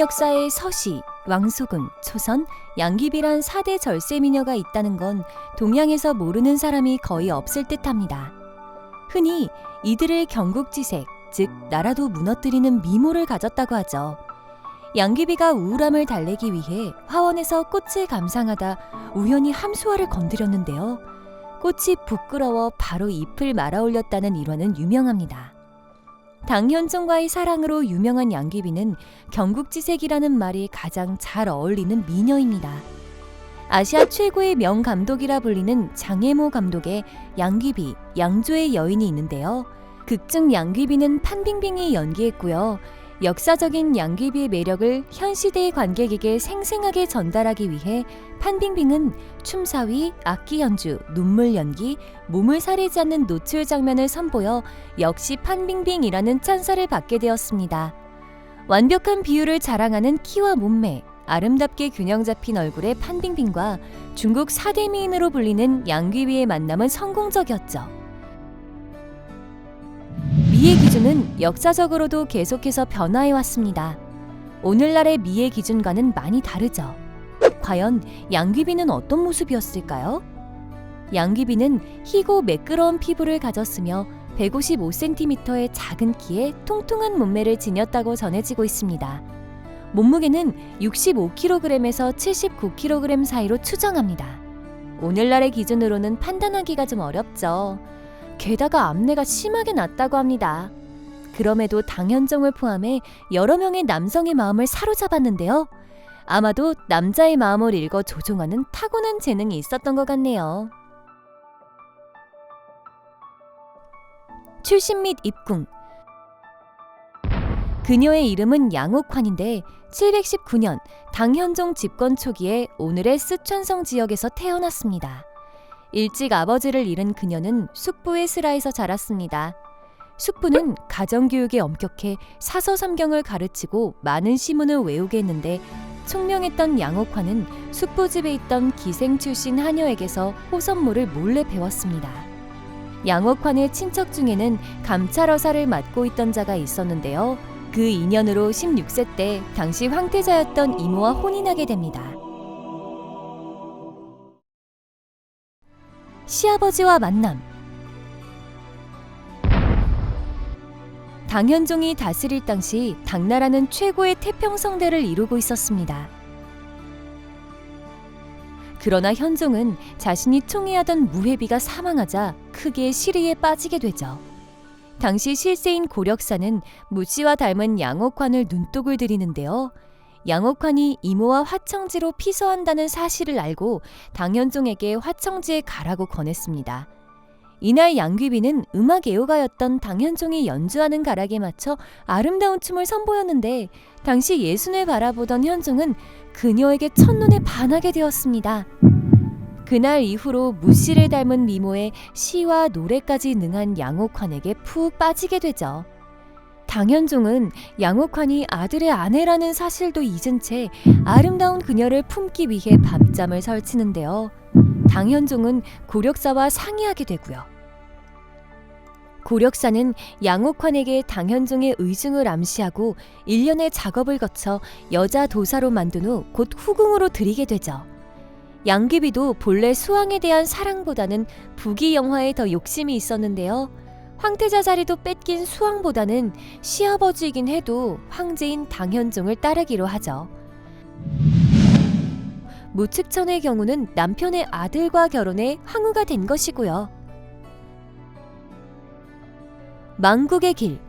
역사에 서씨, 왕소금, 초선, 양귀비란 4대 절세 미녀가 있다는 건 동양에서 모르는 사람이 거의 없을 듯합니다. 흔히 이들을 경국지색, 즉 나라도 무너뜨리는 미모를 가졌다고 하죠. 양귀비가 우울함을 달래기 위해 화원에서 꽃을 감상하다 우연히 함수화를 건드렸는데요. 꽃이 부끄러워 바로 잎을 말아올렸다는 일화는 유명합니다. 당현종과의 사랑으로 유명한 양귀비는 경국지색이라는 말이 가장 잘 어울리는 미녀입니다. 아시아 최고의 명감독이라 불리는 장혜모 감독의 양귀비, 양조의 여인이 있는데요. 극중 양귀비는 판빙빙이 연기했고요. 역사적인 양귀비의 매력을 현 시대의 관객에게 생생하게 전달하기 위해 판빙빙은 춤사위, 악기 연주, 눈물 연기, 몸을 사리지 않는 노출 장면을 선보여 역시 판빙빙이라는 찬사를 받게 되었습니다. 완벽한 비율을 자랑하는 키와 몸매, 아름답게 균형 잡힌 얼굴의 판빙빙과 중국 4대 미인으로 불리는 양귀비의 만남은 성공적이었죠. 미의 기준은 역사적으로도 계속해서 변화해왔습니다. 오늘날의 미의 기준과는 많이 다르죠. 과연 양귀비는 어떤 모습이었을까요? 양귀비는 희고 매끄러운 피부를 가졌으며 155cm의 작은 키에 통통한 몸매를 지녔다고 전해지고 있습니다. 몸무게는 65kg에서 79kg 사이로 추정합니다. 오늘날의 기준으로는 판단하기가 좀 어렵죠. 게다가 암내가 심하게 났다고 합니다. 그럼에도 당현종을 포함해 여러 명의 남성의 마음을 사로잡았는데요. 아마도 남자의 마음을 읽어 조종하는 타고난 재능이 있었던 것 같네요. 출신 및 입궁. 그녀의 이름은 양옥환인데 719년 당현종 집권 초기에 오늘의 쓰촨성 지역에서 태어났습니다. 일찍 아버지를 잃은 그녀는 숙부의 슬하에서 자랐습니다. 숙부는 가정교육에 엄격해 사서삼경을 가르치고 많은 시문을 외우게 했는데 총명했던 양옥환은 숙부 집에 있던 기생 출신 하녀에게서 호선모를 몰래 배웠습니다. 양옥환의 친척 중에는 감찰어사를 맡고 있던 자가 있었는데요. 그 인연으로 16세 때 당시 황태자였던 이모와 혼인하게 됩니다. 시아버지와 만남. 당현종이 다스릴 당시 당나라는 최고의 태평성대를 이루고 있었습니다. 그러나 현종은 자신이 총애하던 무회비가 사망하자 크게 시리에 빠지게 되죠. 당시 실세인 고력사는 무씨와 닮은 양옥환을 눈독을 들이는데요. 양옥환이 이모와 화청지로 피서한다는 사실을 알고 당현종에게 화청지에 가라고 권했습니다. 이날 양귀비는 음악 애호가였던 당현종이 연주하는 가락에 맞춰 아름다운 춤을 선보였는데 당시 예순을 바라보던 현종은 그녀에게 첫눈에 반하게 되었습니다. 그날 이후로 무씨를 닮은 미모에 시와 노래까지 능한 양옥환에게 푹 빠지게 되죠. 당현종은 양옥환이 아들의 아내라는 사실도 잊은 채 아름다운 그녀를 품기 위해 밤잠을 설치는데요. 당현종은 고력사와 상의하게 되고요. 고력사는 양옥환에게 당현종의 의중을 암시하고 1년의 작업을 거쳐 여자 도사로 만든 후 곧 후궁으로 들이게 되죠. 양귀비도 본래 수왕에 대한 사랑보다는 부귀 영화에 더 욕심이 있었는데요. 황태자 자리도 뺏긴 수왕보다는 시아버지이긴 해도 황제인 당현종을 따르기로 하죠. 무측천의 경우는 남편의 아들과 결혼해 황후가 된 것이고요. 망국의 길.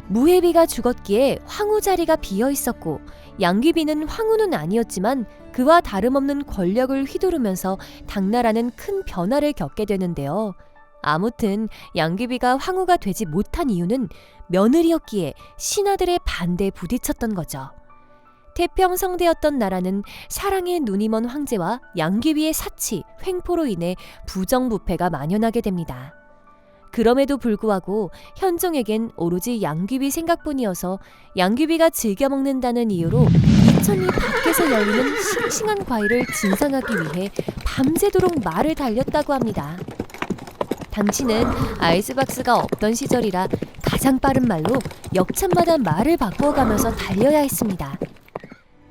무회비가 죽었기에 황후 자리가 비어 있었고 양귀비는 황후는 아니었지만 그와 다름없는 권력을 휘두르면서 당나라는 큰 변화를 겪게 되는데요. 아무튼 양귀비가 황후가 되지 못한 이유는 며느리였기에 신하들의 반대에 부딪혔던 거죠. 태평성대였던 나라는 사랑에 눈이 먼 황제와 양귀비의 사치, 횡포로 인해 부정부패가 만연하게 됩니다. 그럼에도 불구하고 현종에겐 오로지 양귀비 생각뿐이어서 양귀비가 즐겨 먹는다는 이유로 이천리 밖에서 열리는 싱싱한 과일을 진상하기 위해 밤새도록 말을 달렸다고 합니다. 당시는 아이스박스가 없던 시절이라 가장 빠른 말로 역참마다 말을 바꾸어가면서 달려야 했습니다.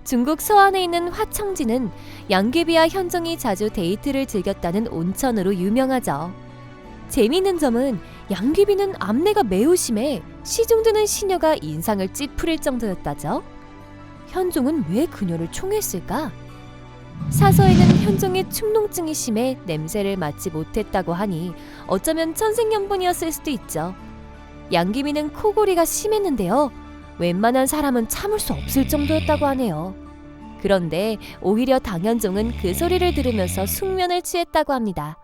중국 서안에 있는 화청지는 양귀비와 현종이 자주 데이트를 즐겼다는 온천으로 유명하죠. 재미있는 점은 양귀비는 암내가 매우 심해 시중 드는 시녀가 인상을 찌푸릴 정도였다죠. 현종은 왜 그녀를 총했을까? 사서에는 현종의 축농증이 심해 냄새를 맡지 못했다고 하니 어쩌면 천생연분이었을 수도 있죠. 양귀비는 코골이가 심했는데요. 웬만한 사람은 참을 수 없을 정도였다고 하네요. 그런데 오히려 당현종은 그 소리를 들으면서 숙면을 취했다고 합니다.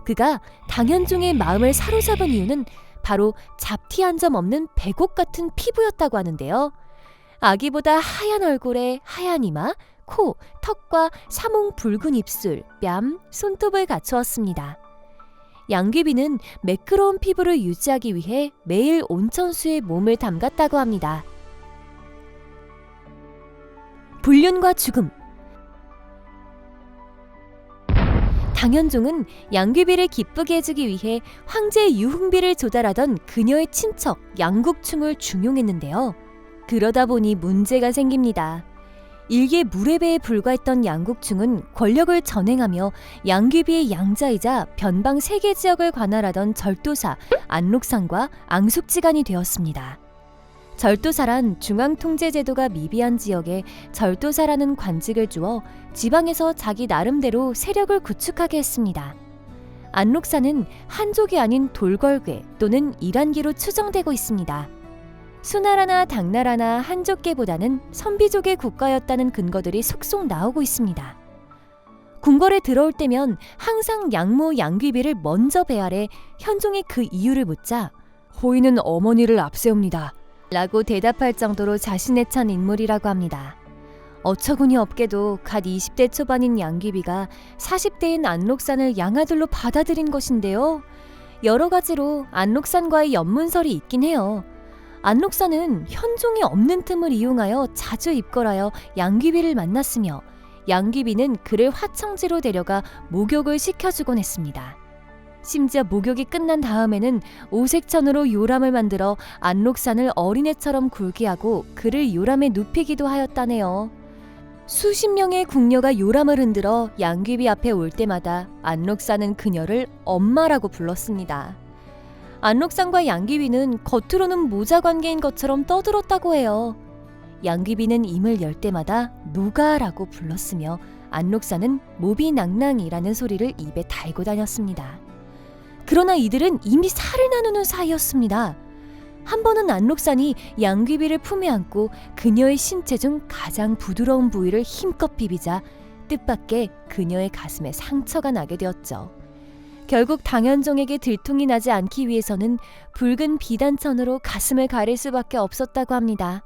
그가 당현종의 마음을 사로잡은 이유는 바로 잡티 한 점 없는 백옥 같은 피부였다고 하는데요. 아기보다 하얀 얼굴에 하얀 이마, 코, 턱과 사몽 붉은 입술, 뺨, 손톱을 갖추었습니다. 양귀비는 매끄러운 피부를 유지하기 위해 매일 온천수에 몸을 담갔다고 합니다. 불륜과 죽음. 당현종은 양귀비를 기쁘게 해주기 위해 황제 유흥비를 조달하던 그녀의 친척 양국충을 중용했는데요. 그러다 보니 문제가 생깁니다. 일개 무례배에 불과했던 양국충은 권력을 전행하며 양귀비의 양자이자 변방 세계 지역을 관할하던 절도사 안록산과 앙숙지간이 되었습니다. 절도사란 중앙통제제도가 미비한 지역에 절도사라는 관직을 주어 지방에서 자기 나름대로 세력을 구축하게 했습니다. 안록사는 한족이 아닌 돌궐괴 또는 이란계로 추정되고 있습니다. 수나라나 당나라나 한족계보다는 선비족의 국가였다는 근거들이 속속 나오고 있습니다. 궁궐에 들어올 때면 항상 양모 양귀비를 먼저 배알해 현종이 그 이유를 묻자 호인은 어머니를 앞세웁니다 라고 대답할 정도로 자신에 찬 인물이라고 합니다. 어처구니 없게도 갓 20대 초반인 양귀비가 40대인 안록산을 양아들로 받아들인 것인데요. 여러 가지로 안록산과의 연문설이 있긴 해요. 안록산은 현종이 없는 틈을 이용하여 자주 입건하여 양귀비를 만났으며 양귀비는 그를 화청지로 데려가 목욕을 시켜주곤 했습니다. 심지어 목욕이 끝난 다음에는 오색천으로 요람을 만들어 안록산을 어린애처럼 굴게 하고 그를 요람에 눕히기도 하였다네요. 수십 명의 궁녀가 요람을 흔들어 양귀비 앞에 올 때마다 안록산은 그녀를 엄마라고 불렀습니다. 안록산과 양귀비는 겉으로는 모자 관계인 것처럼 떠들었다고 해요. 양귀비는 임을 열 때마다 노가라고 불렀으며 안록산은 모비낭낭이라는 소리를 입에 달고 다녔습니다. 그러나 이들은 이미 살을 나누는 사이였습니다. 한 번은 안록산이 양귀비를 품에 안고 그녀의 신체 중 가장 부드러운 부위를 힘껏 비비자 뜻밖의 그녀의 가슴에 상처가 나게 되었죠. 결국 당현종에게 들통이 나지 않기 위해서는 붉은 비단천으로 가슴을 가릴 수밖에 없었다고 합니다.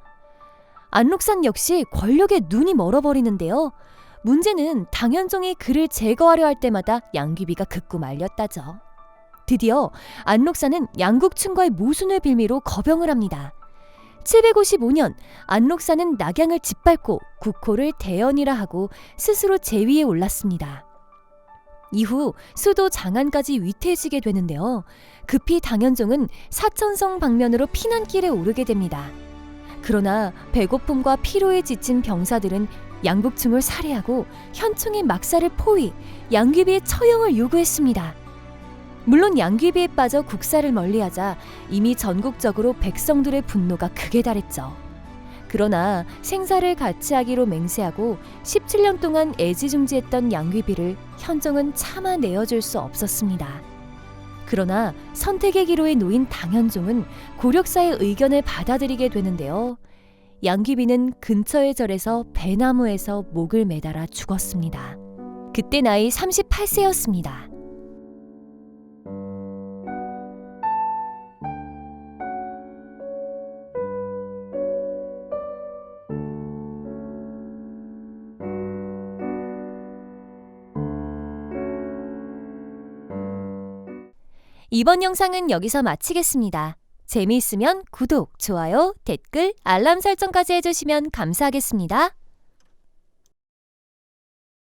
안록산 역시 권력에 눈이 멀어버리는데요. 문제는 당현종이 그를 제거하려 할 때마다 양귀비가 극구 말렸다죠. 드디어 안록산은 양국충과의 모순을 빌미로 거병을 합니다. 755년 안록산은 낙양을 짓밟고 국호를 대연이라 하고 스스로 제위에 올랐습니다. 이후 수도 장안까지 위태해지게 되는데요. 급히 당현종은 사천성 방면으로 피난길에 오르게 됩니다. 그러나 배고픔과 피로에 지친 병사들은 양국충을 살해하고 현충의 막사를 포위, 양귀비의 처형을 요구했습니다. 물론 양귀비에 빠져 국사를 멀리하자 이미 전국적으로 백성들의 분노가 극에 달했죠. 그러나 생사를 같이 하기로 맹세하고 17년 동안 애지중지했던 양귀비를 현종은 차마 내어줄 수 없었습니다. 그러나 선택의 기로에 놓인 당현종은 고력사의 의견을 받아들이게 되는데요. 양귀비는 근처의 절에서 배나무에서 목을 매달아 죽었습니다. 그때 나이 38세였습니다. 이번 영상은 여기서 마치겠습니다. 재미있으면 구독, 좋아요, 댓글, 알람 설정까지 해주시면 감사하겠습니다.